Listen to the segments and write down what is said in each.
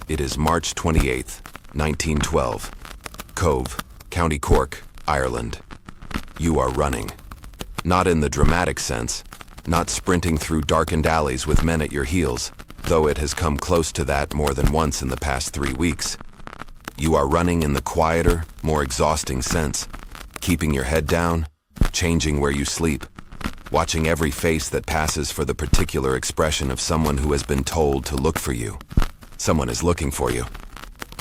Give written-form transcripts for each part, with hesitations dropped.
It is March 28th, 1912. Cove, County Cork, Ireland. You are running. Not in the dramatic sense, not sprinting through darkened alleys with men at your heels, though it has come close to that more than once in the past 3 weeks. You are running in the quieter, more exhausting sense, keeping your head down, changing where you sleep, watching every face that passes for the particular expression of someone who has been told to look for you. Someone is looking for you.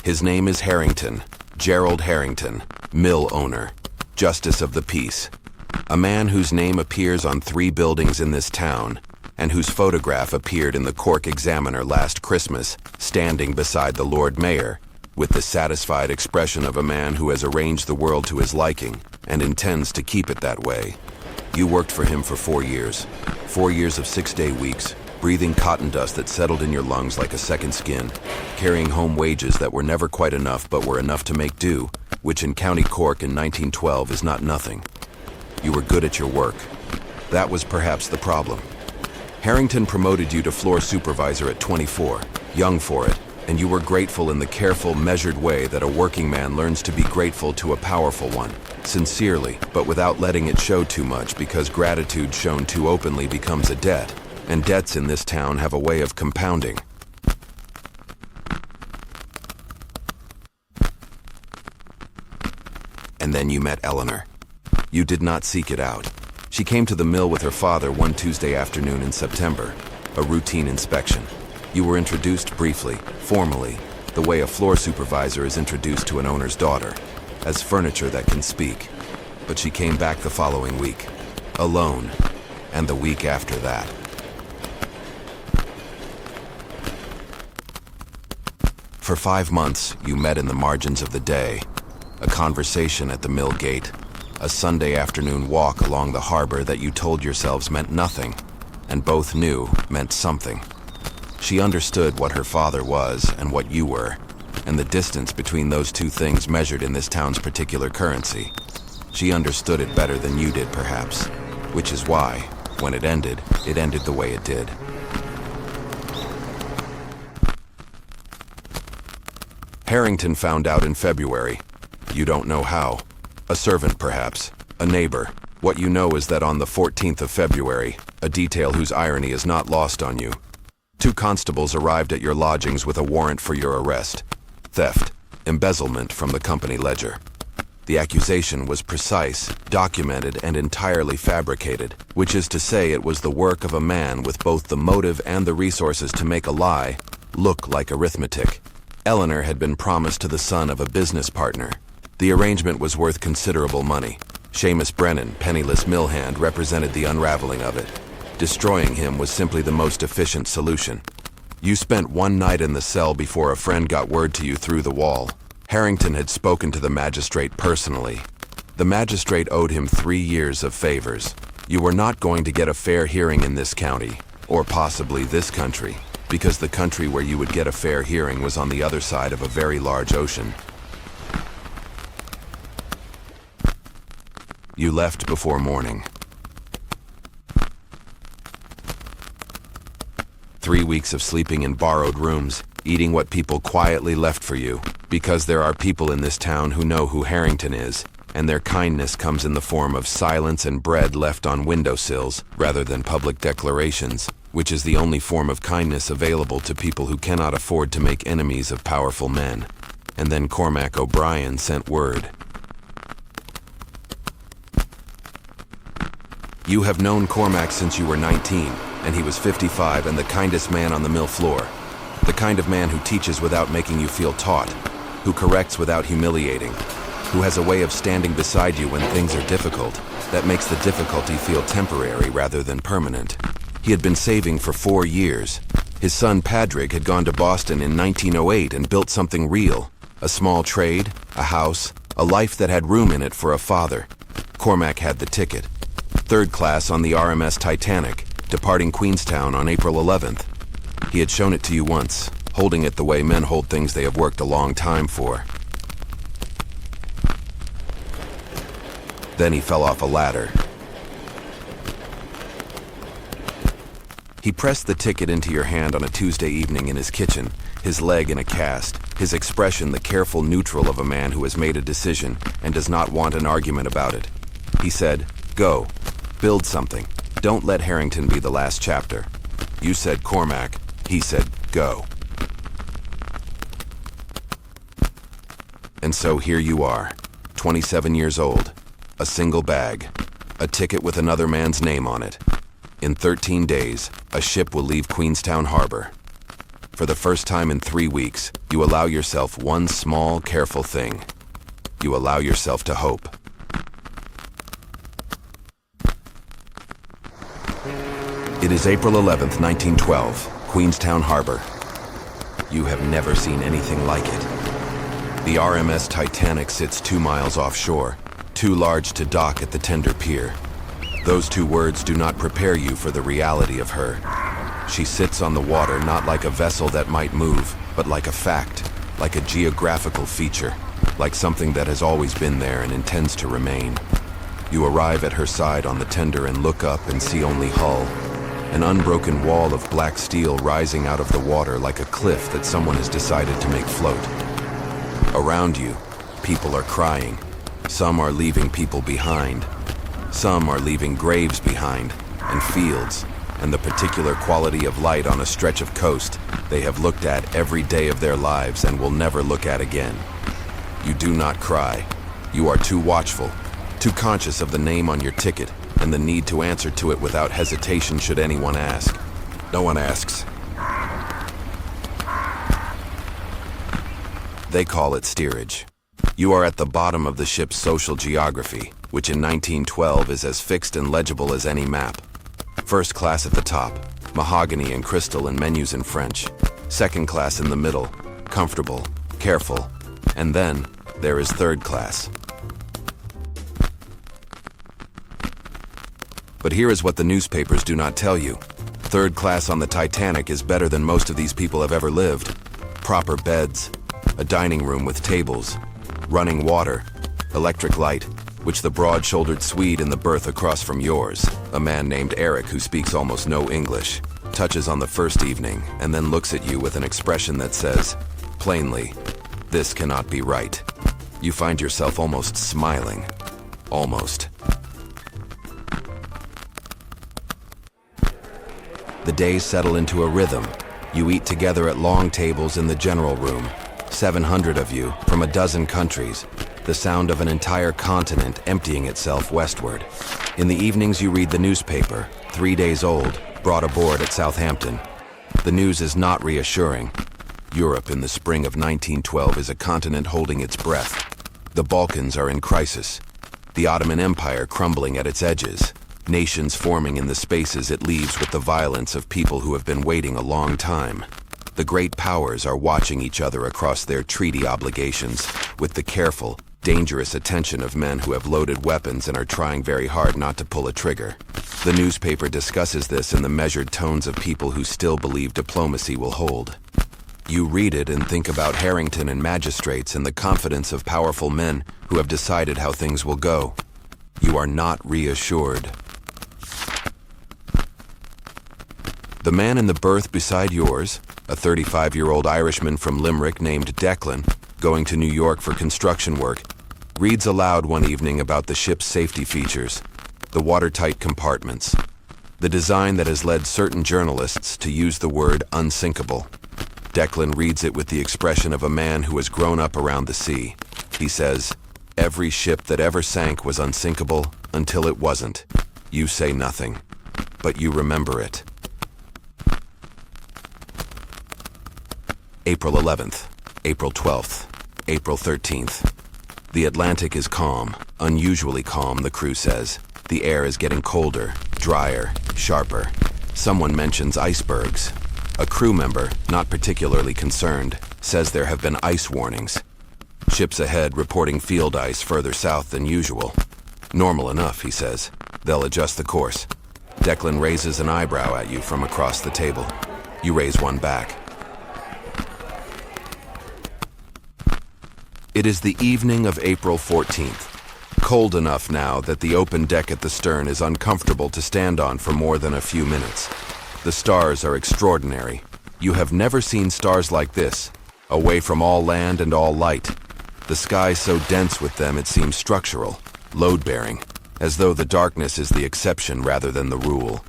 His name is Harrington, Gerald Harrington, mill owner, Justice of the Peace. A man whose name appears on 3 buildings in this town, and whose photograph appeared in the Cork Examiner last Christmas, standing beside the Lord Mayor, with the satisfied expression of a man who has arranged the world to his liking, and intends to keep it that way. You worked for him for 4 years. 4 years of 6-day weeks, breathing cotton dust that settled in your lungs like a second skin, carrying home wages that were never quite enough but were enough to make do, which in County Cork in 1912 is not nothing. You were good at your work. That was perhaps the problem. Harrington promoted you to floor supervisor at 24, young for it, and you were grateful in the careful, measured way that a working man learns to be grateful to a powerful one, sincerely, but without letting it show too much, because gratitude shown too openly becomes a debt, and debts in this town have a way of compounding. And then you met Eleanor. You did not seek it out. She came to the mill with her father one Tuesday afternoon in September, a routine inspection. You were introduced briefly, formally, the way a floor supervisor is introduced to an owner's daughter, as furniture that can speak. But she came back the following week, alone, and the week after that. For 5 months, you met in the margins of the day, a conversation at the mill gate, a Sunday afternoon walk along the harbor that you told yourselves meant nothing, and both knew meant something. She understood what her father was and what you were, and the distance between those two things measured in this town's particular currency. She understood it better than you did, perhaps, which is why, when it ended the way it did. Harrington found out in February. You don't know how. A servant, perhaps. A neighbor. What you know is that on the 14th of February, a detail whose irony is not lost on you, 2 constables arrived at your lodgings with a warrant for your arrest. Theft. Embezzlement from the company ledger. The accusation was precise, documented, and entirely fabricated, which is to say it was the work of a man with both the motive and the resources to make a lie look like arithmetic. Eleanor had been promised to the son of a business partner. The arrangement was worth considerable money. Seamus Brennan, penniless mill hand, represented the unraveling of it. Destroying him was simply the most efficient solution. You spent 1 night in the cell before a friend got word to you through the wall. Harrington had spoken to the magistrate personally. The magistrate owed him 3 years of favors. You were not going to get a fair hearing in this county, or possibly this country, because the country where you would get a fair hearing was on the other side of a very large ocean. You left before morning. 3 weeks of sleeping in borrowed rooms, eating what people quietly left for you, because there are people in this town who know who Harrington is, and their kindness comes in the form of silence and bread left on windowsills, rather than public declarations, which is the only form of kindness available to people who cannot afford to make enemies of powerful men. And then Cormac O'Brien sent word. You have known Cormac since you were 19, and he was 55 and the kindest man on the mill floor. The kind of man who teaches without making you feel taught, who corrects without humiliating, who has a way of standing beside you when things are difficult, that makes the difficulty feel temporary rather than permanent. He had been saving for 4 years. His son Padraig had gone to Boston in 1908 and built something real, a small trade, a house, a life that had room in it for a father. Cormac had the ticket. 3rd class on the RMS Titanic, departing Queenstown on April 11th. He had shown it to you once, holding it the way men hold things they have worked a long time for. Then he fell off a ladder. He pressed the ticket into your hand on a Tuesday evening in his kitchen, his leg in a cast, his expression the careful neutral of a man who has made a decision and does not want an argument about it. He said, "Go. Build something. Don't let Harrington be the last chapter." You said, "Cormac." He said, "Go." And so here you are, 27 years old, a single bag, a ticket with another man's name on it. In 13 days, a ship will leave Queenstown Harbor. For the first time in 3 weeks, you allow yourself one small, careful thing. You allow yourself to hope. It is April 11th, 1912, Queenstown Harbor. You have never seen anything like it. The RMS Titanic sits 2 miles offshore, too large to dock at the tender pier. Those 2 words do not prepare you for the reality of her. She sits on the water not like a vessel that might move, but like a fact, like a geographical feature, like something that has always been there and intends to remain. You arrive at her side on the tender and look up and see only hull, an unbroken wall of black steel rising out of the water like a cliff that someone has decided to make float. Around you, people are crying. Some are leaving people behind. Some are leaving graves behind, and fields, and the particular quality of light on a stretch of coast they have looked at every day of their lives and will never look at again. You do not cry. You are too watchful, too conscious of the name on your ticket and the need to answer to it without hesitation should anyone ask. No one asks. They call it steerage. You are at the bottom of the ship's social geography, which in 1912 is as fixed and legible as any map. First class at the top, mahogany and crystal and menus in French. Second class in the middle, comfortable, careful. And then there is third class. But here is what the newspapers do not tell you. Third class on the Titanic is better than most of these people have ever lived. Proper beds, a dining room with tables, running water, electric light, which the broad-shouldered Swede in the berth across from yours, a man named Eric who speaks almost no English, touches on the first evening and then looks at you with an expression that says, plainly, "This cannot be right." You find yourself almost smiling. Almost. The days settle into a rhythm. You eat together at long tables in the general room. 700 of you, from a dozen countries, the sound of an entire continent emptying itself westward. In the evenings you read the newspaper, 3 days old, brought aboard at Southampton. The news is not reassuring. Europe in the spring of 1912 is a continent holding its breath. The Balkans are in crisis. The Ottoman Empire crumbling at its edges. Nations forming in the spaces it leaves with the violence of people who have been waiting a long time. The great powers are watching each other across their treaty obligations with the careful, dangerous attention of men who have loaded weapons and are trying very hard not to pull a trigger. The newspaper discusses this in the measured tones of people who still believe diplomacy will hold. You read it and think about Harrington and magistrates and the confidence of powerful men who have decided how things will go. You are not reassured. The man in the berth beside yours, a 35-year-old Irishman from Limerick named Declan, going to New York for construction work, reads aloud one evening about the ship's safety features, the watertight compartments, the design that has led certain journalists to use the word unsinkable. Declan reads it with the expression of a man who has grown up around the sea. He says, "Every ship that ever sank was unsinkable until it wasn't." You say nothing, but you remember it. April 11th, April 12th, April 13th. The Atlantic is calm, unusually calm, the crew says. The air is getting colder, drier, sharper. Someone mentions icebergs. A crew member, not particularly concerned, says there have been ice warnings. Ships ahead reporting field ice further south than usual. Normal enough, he says. They'll adjust the course. Declan raises an eyebrow at you from across the table. You raise one back. It is the evening of April 14th. Cold enough now that the open deck at the stern is uncomfortable to stand on for more than a few minutes. The stars are extraordinary. You have never seen stars like this, away from all land and all light. The sky so dense with them it seems structural, load-bearing, as though the darkness is the exception rather than the rule.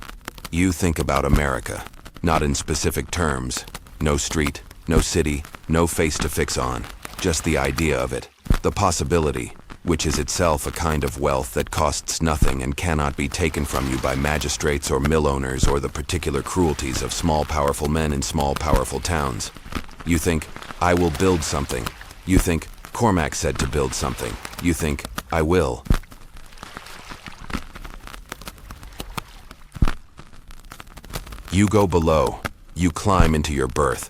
You think about America, not in specific terms. No street, no city, no face to fix on, just the idea of it, the possibility, which is itself a kind of wealth that costs nothing and cannot be taken from you by magistrates or mill owners or the particular cruelties of small powerful men in small powerful towns. You think, I will build something. You think, Cormac said to build something. You think, I will. You go below. You climb into your berth.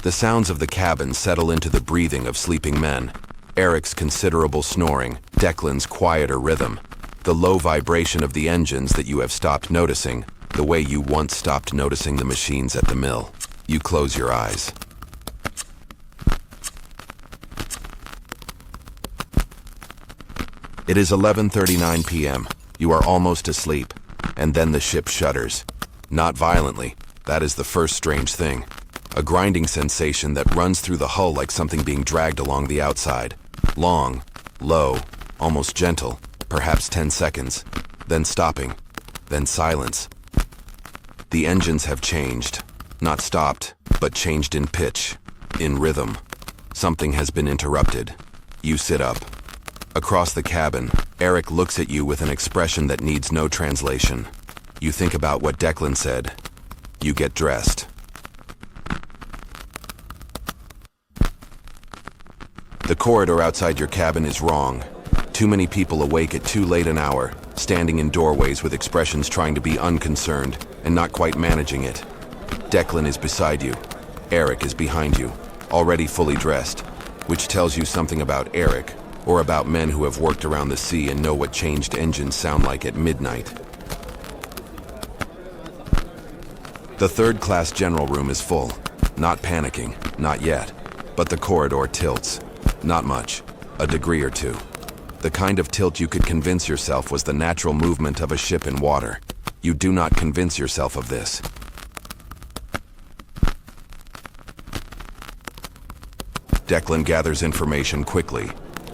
The sounds of the cabin settle into the breathing of sleeping men. Eric's considerable snoring, Declan's quieter rhythm, the low vibration of the engines that you have stopped noticing, the way you once stopped noticing the machines at the mill. You close your eyes. It is 11:39 p.m. You are almost asleep, and then the ship shudders. Not violently, that is the first strange thing. A grinding sensation that runs through the hull like something being dragged along the outside. Long, low, almost gentle, perhaps 10 seconds, then stopping, then silence. The engines have changed, not stopped, but changed in pitch, in rhythm. Something has been interrupted. You sit up. Across the cabin, Eric looks at you with an expression that needs no translation. You think about what Declan said. You get dressed. The corridor outside your cabin is wrong. Too many people awake at too late an hour, standing in doorways with expressions trying to be unconcerned and not quite managing it. Declan is beside you. Eric is behind you, already fully dressed, which tells you something about Eric, or about men who have worked around the sea and know what changed engines sound like at midnight. The third-class general room is full. Not panicking, not yet, but the corridor tilts. Not much, a degree or two. The kind of tilt you could convince yourself was the natural movement of a ship in water. You do not convince yourself of this. Declan gathers information quickly.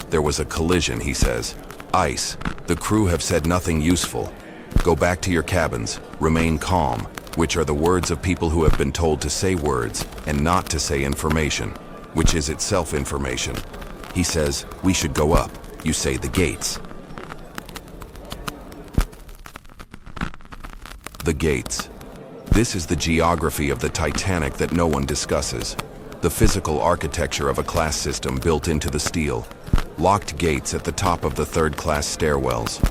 There was a collision, he says. Ice. The crew have said nothing useful. Go back to your cabins. Remain calm, which are the words of people who have been told to say words and not to say information, which is itself information. He says, we should go up. You say the gates. The gates. This is the geography of the Titanic that no one discusses. The physical architecture of a class system built into the steel. Locked gates at the top of the third-class stairwells.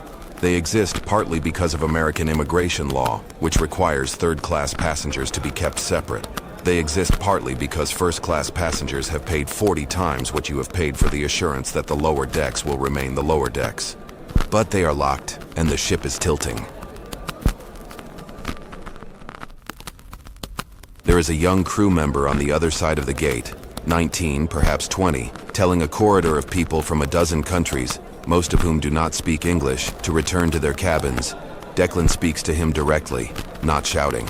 They exist partly because of American immigration law, which requires third-class passengers to be kept separate. They exist partly because first-class passengers have paid 40 times what you have paid for the assurance that the lower decks will remain the lower decks. But they are locked, and the ship is tilting. There is a young crew member on the other side of the gate, 19, perhaps 20, telling a corridor of people from a dozen countries, most of whom do not speak English, to return to their cabins. Declan speaks to him directly, not shouting.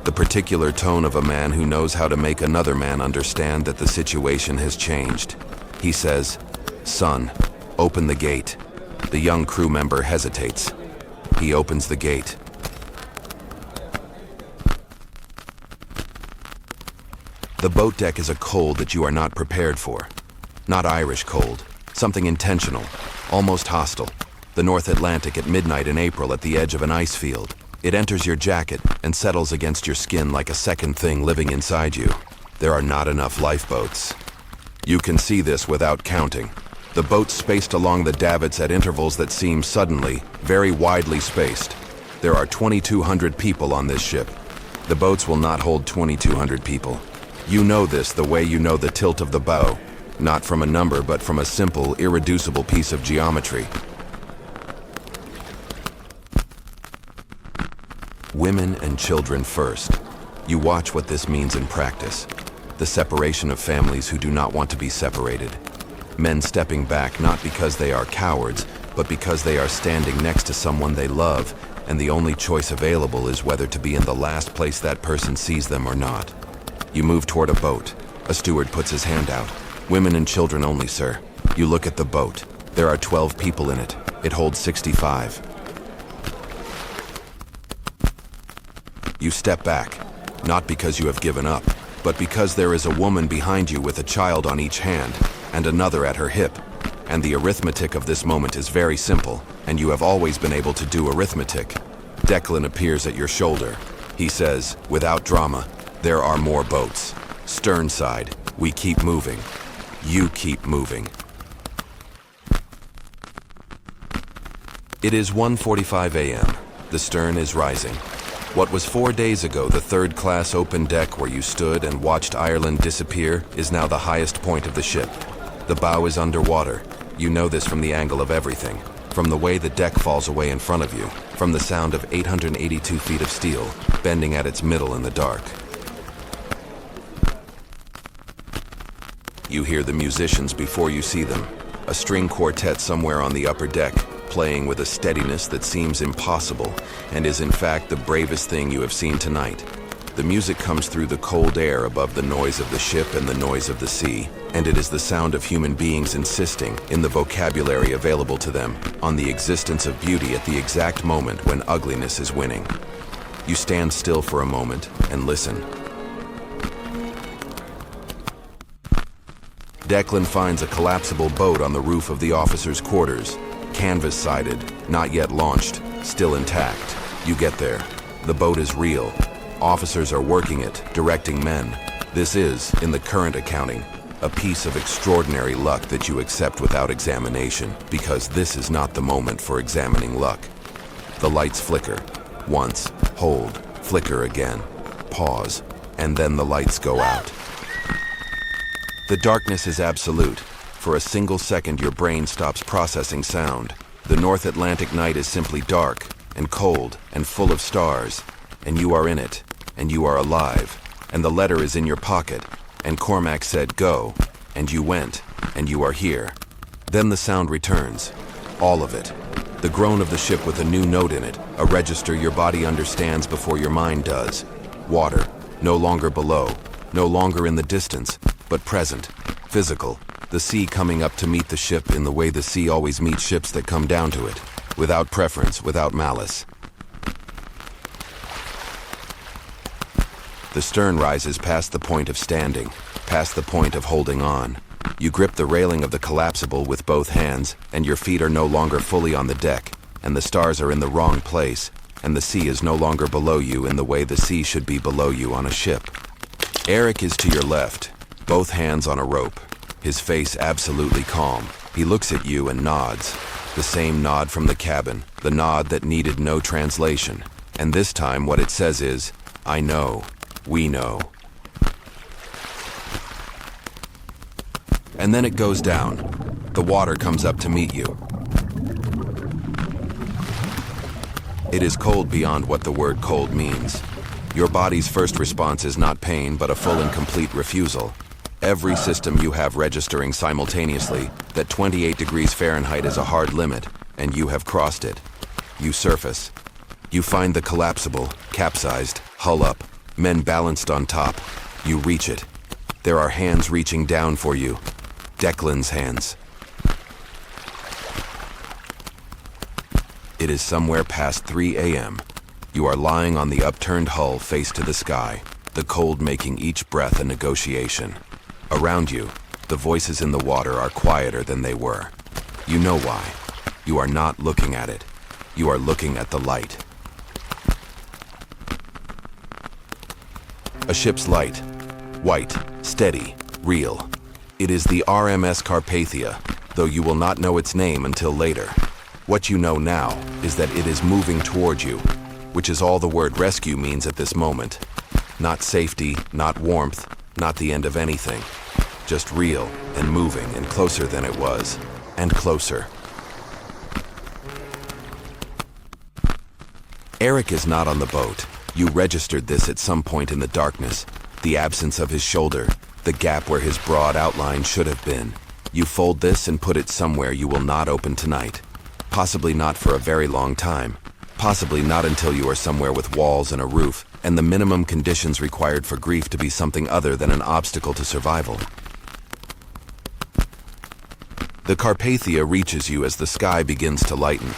The particular tone of a man who knows how to make another man understand that the situation has changed. He says, "Son, open the gate." The young crew member hesitates. He opens the gate. The boat deck is a cold that you are not prepared for. Not Irish cold, something intentional, almost hostile. The North Atlantic at midnight in April at the edge of an ice field. It enters your jacket and settles against your skin like a second thing living inside you. There are not enough lifeboats. You can see this without counting. The boats spaced along the davits at intervals that seem suddenly, very widely spaced. There are 2,200 people on this ship. The boats will not hold 2,200 people. You know this the way you know the tilt of the bow, not from a number but from a simple, irreducible piece of geometry. Women and children first. You watch what this means in practice. The separation of families who do not want to be separated. Men stepping back not because they are cowards, but because they are standing next to someone they love and the only choice available is whether to be in the last place that person sees them or not. You move toward a boat. A steward puts his hand out. Women and children only, sir. You look at the boat. There are 12 people in it. It holds 65. You step back, not because you have given up, but because there is a woman behind you with a child on each hand, and another at her hip. And the arithmetic of this moment is very simple, and you have always been able to do arithmetic. Declan appears at your shoulder. He says, without drama, there are more boats. Stern side, we keep moving. You keep moving. It is 1:45 a.m. The stern is rising. What was 4 days ago the third-class open deck where you stood and watched Ireland disappear is now the highest point of the ship. The bow is underwater. You know this from the angle of everything, from the way the deck falls away in front of you, from the sound of 882 feet of steel bending at its middle in the dark. You hear the musicians before you see them, a string quartet somewhere on the upper deck, playing with a steadiness that seems impossible and is in fact the bravest thing you have seen tonight. The music comes through the cold air above the noise of the ship and the noise of the sea, and it is the sound of human beings insisting, in the vocabulary available to them, on the existence of beauty at the exact moment when ugliness is winning. You stand still for a moment and listen. Declan finds a collapsible boat on the roof of the officers' quarters, canvas-sided, not yet launched, still intact. You get there. The boat is real. Officers are working it, directing men. This is, in the current accounting, a piece of extraordinary luck that you accept without examination, because this is not the moment for examining luck. The lights flicker. Once, hold, flicker again, pause, and then the lights go out. The darkness is absolute. For a single second, your brain stops processing sound. The North Atlantic night is simply dark and cold and full of stars, and you are in it, and you are alive, and the letter is in your pocket, and Cormac said go, and you went, and you are here. Then the sound returns, all of it. The groan of the ship with a new note in it, a register your body understands before your mind does. Water, no longer below, no longer in the distance, but present, physical. The sea coming up to meet the ship in the way the sea always meets ships that come down to it, without preference, without malice. The stern rises past the point of standing, past the point of holding on. You grip the railing of the collapsible with both hands, and your feet are no longer fully on the deck, and the stars are in the wrong place, and the sea is no longer below you in the way the sea should be below you on a ship. Eric is to your left, both hands on a rope, his face absolutely calm. He looks at you and nods, the same nod from the cabin, the nod that needed no translation. And this time what it says is, I know, we know. And then it goes down. The water comes up to meet you. It is cold beyond what the word cold means. Your body's first response is not pain, but a full and complete refusal. Every system you have registering simultaneously that 28 degrees Fahrenheit is a hard limit, and you have crossed it. You surface. You find the collapsible, capsized, hull up, men balanced on top. You reach it. There are hands reaching down for you. Declan's hands. It is somewhere past 3 a.m. You are lying on the upturned hull face to the sky, the cold making each breath a negotiation. Around you, the voices in the water are quieter than they were. You know why. You are not looking at it. You are looking at the light. A ship's light. White, steady, real. It is the RMS Carpathia, though you will not know its name until later. What you know now is that it is moving toward you, which is all the word rescue means at this moment. Not safety, not warmth, not the end of anything. Just real and moving and closer than it was, and closer. Eric is not on the boat. You registered this at some point in the darkness, the absence of his shoulder, the gap where his broad outline should have been. You fold this and put it somewhere you will not open tonight. Possibly not for a very long time. Possibly not until you are somewhere with walls and a roof, and the minimum conditions required for grief to be something other than an obstacle to survival. The Carpathia reaches you as the sky begins to lighten.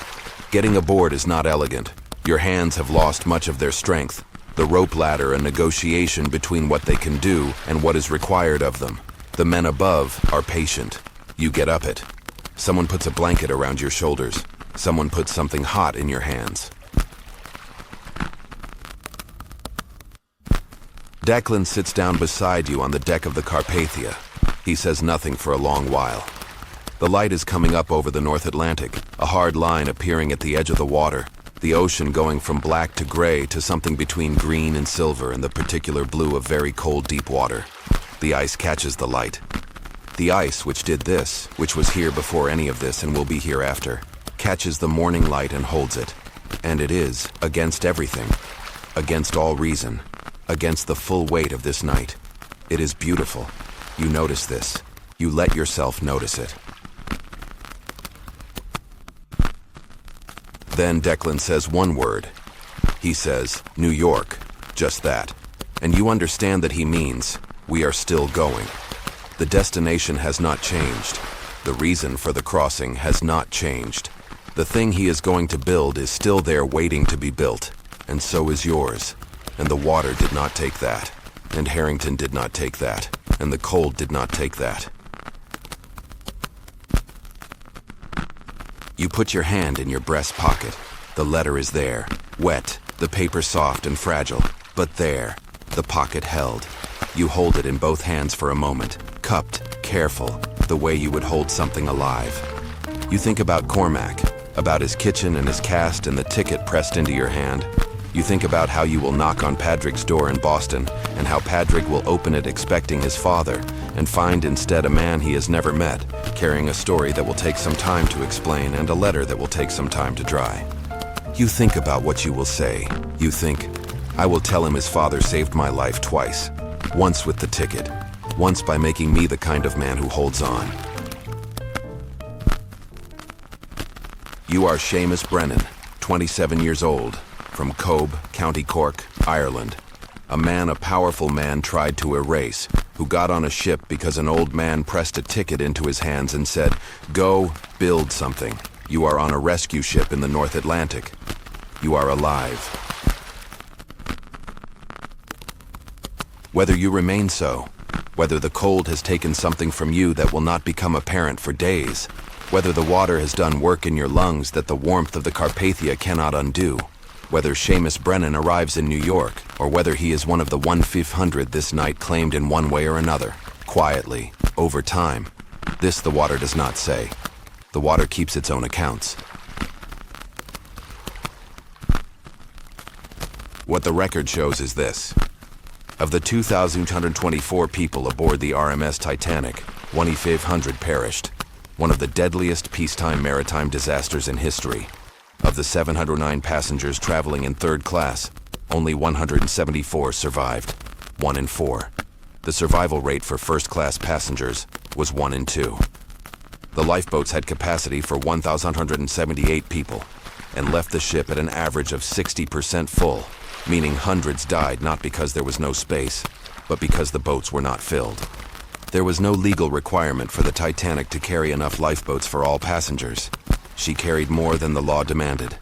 Getting aboard is not elegant. Your hands have lost much of their strength. The rope ladder a negotiation between what they can do and what is required of them. The men above are patient. You get up it. Someone puts a blanket around your shoulders. Someone puts something hot in your hands. Declan sits down beside you on the deck of the Carpathia. He says nothing for a long while. The light is coming up over the North Atlantic, a hard line appearing at the edge of the water, the ocean going from black to gray to something between green and silver and the particular blue of very cold deep water. The ice catches the light. The ice which did this, which was here before any of this and will be here after, catches the morning light and holds it. And it is, against everything, against all reason, against the full weight of this night. It is beautiful. You notice this. You let yourself notice it. Then Declan says one word. He says, New York, just that. And you understand that he means, we are still going. The destination has not changed. The reason for the crossing has not changed. The thing he is going to build is still there waiting to be built, and so is yours. And the water did not take that, and Harrington did not take that, and the cold did not take that. You put your hand in your breast pocket. The letter is there, wet, the paper soft and fragile, but there, the pocket held. You hold it in both hands for a moment, cupped, careful, the way you would hold something alive. You think about Cormac, about his kitchen and his cast and the ticket pressed into your hand. You think about how you will knock on Padraig's door in Boston, and how Padraig will open it expecting his father, and find instead a man he has never met, carrying a story that will take some time to explain and a letter that will take some time to dry. You think about what you will say. You think, I will tell him his father saved my life twice. Once with the ticket, once by making me the kind of man who holds on. You are Seamus Brennan, 27 years old, from Cobh, County Cork, Ireland. A man a powerful man tried to erase, who got on a ship because an old man pressed a ticket into his hands and said, go, build something. You are on a rescue ship in the North Atlantic. You are alive. Whether you remain so, whether the cold has taken something from you that will not become apparent for days, whether the water has done work in your lungs that the warmth of the Carpathia cannot undo, whether Seamus Brennan arrives in New York, or whether he is one of the 1/500 this night claimed in one way or another, quietly, over time. This the water does not say. The water keeps its own accounts. What the record shows is this. Of the 2,224 people aboard the RMS Titanic, 1,500 perished. One of the deadliest peacetime maritime disasters in history. Of the 709 passengers traveling in third class, only 174 survived, 1 in 4. The survival rate for first-class passengers was 1 in 2. The lifeboats had capacity for 1,178 people and left the ship at an average of 60% full, meaning hundreds died not because there was no space, but because the boats were not filled. There was no legal requirement for the Titanic to carry enough lifeboats for all passengers. She carried more than the law demanded.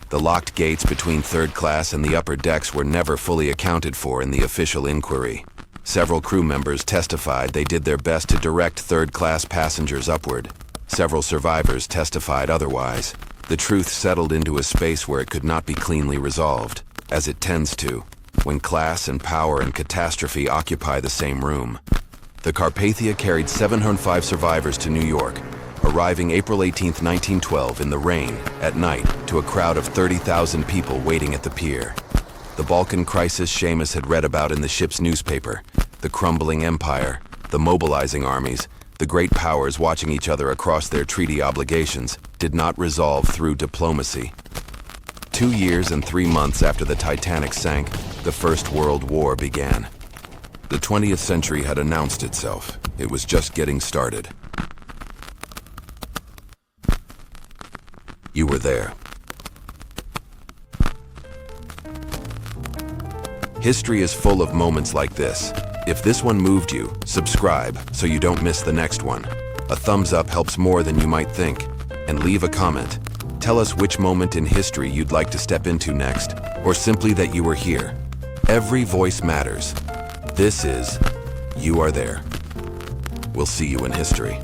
The locked gates between third class and the upper decks were never fully accounted for in the official inquiry. Several crew members testified they did their best to direct third-class passengers upward. Several survivors testified otherwise. The truth settled into a space where it could not be cleanly resolved, as it tends to, when class and power and catastrophe occupy the same room. The Carpathia carried 705 survivors to New York, arriving April 18, 1912, in the rain, at night, to a crowd of 30,000 people waiting at the pier. The Balkan crisis Seamus had read about in the ship's newspaper, the crumbling empire, the mobilizing armies, the great powers watching each other across their treaty obligations, did not resolve through diplomacy. 2 years and 3 months after the Titanic sank, the First World War began. The 20th century had announced itself. It was just getting started. You were there. History is full of moments like this. If this one moved you, subscribe so you don't miss the next one. A thumbs up helps more than you might think. And leave a comment. Tell us which moment in history you'd like to step into next, or simply that you were here. Every voice matters. This is You Are There. We'll see you in history.